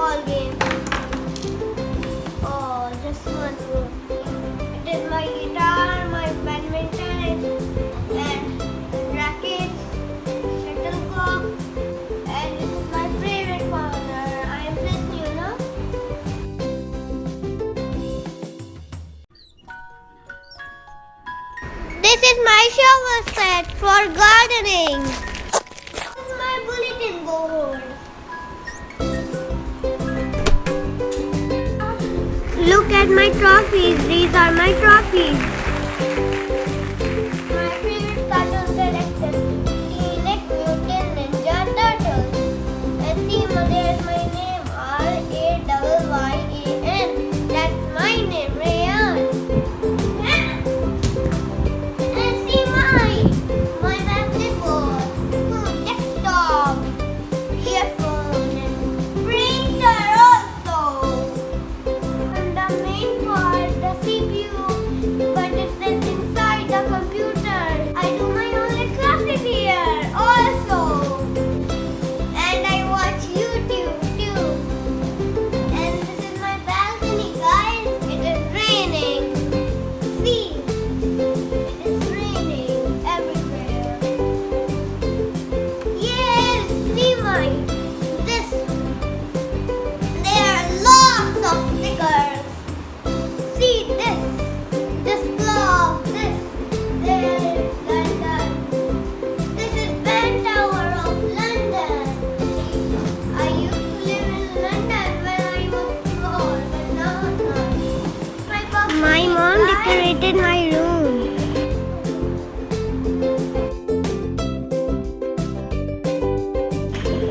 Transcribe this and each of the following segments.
ball game. Oh, just one room. It is my guitar, my badminton, and rackets, shuttlecock, and this is my favorite corner. I am this, you know. This is my shovel set for gardening. This is my bulletin board. Look at my trophies. These are my trophies. My favorite cartoon character, Teenage Mutant Ninja Turtles. And see, there's my name, Rayyan. That's my name, Rayyan. And see my basketball, desktop, earphone, and printer also. And the main part, the CPU, but it sits inside the computer. I do my online classes here also. And I watch YouTube too. And this is my balcony, guys. It is raining. See, it is raining everywhere. Yes, see this. There are lots of stickers. See this glove, there is London. This is Ben Tower of London. I used to live in London when I was small, but now not. My mom decorated my room.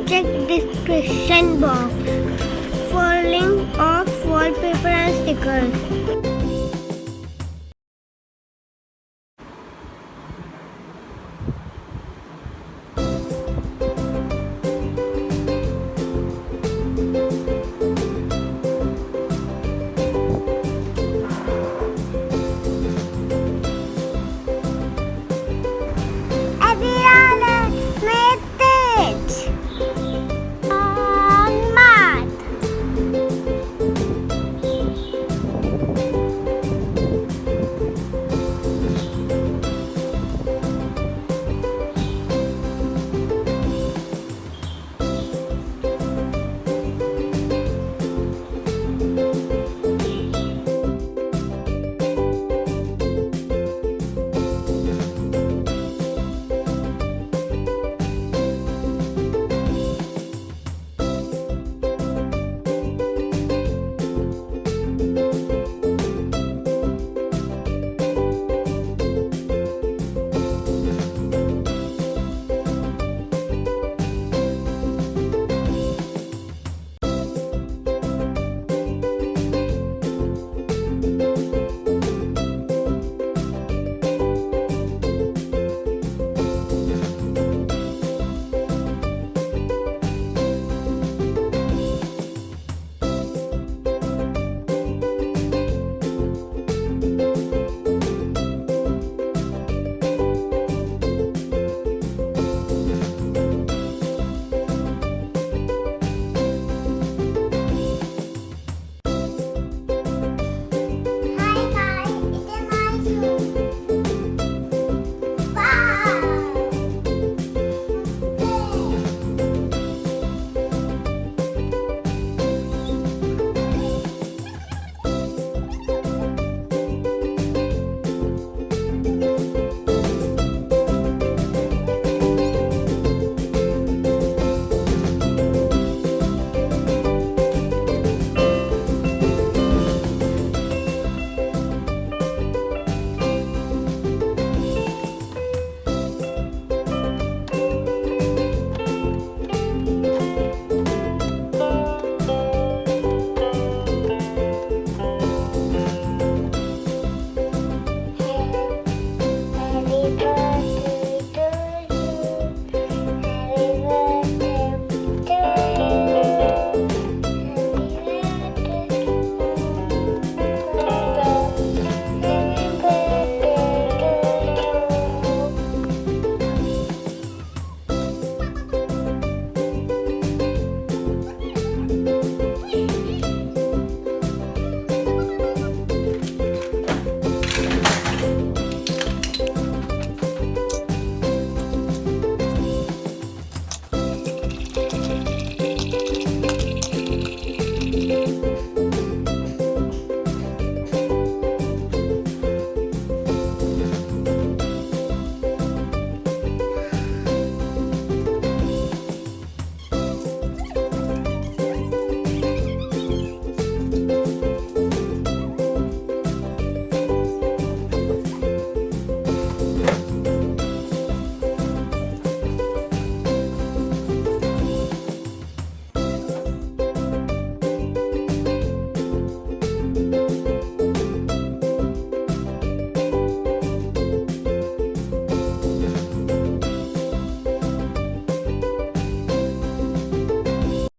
Check description box for link of wallpaper and stickers.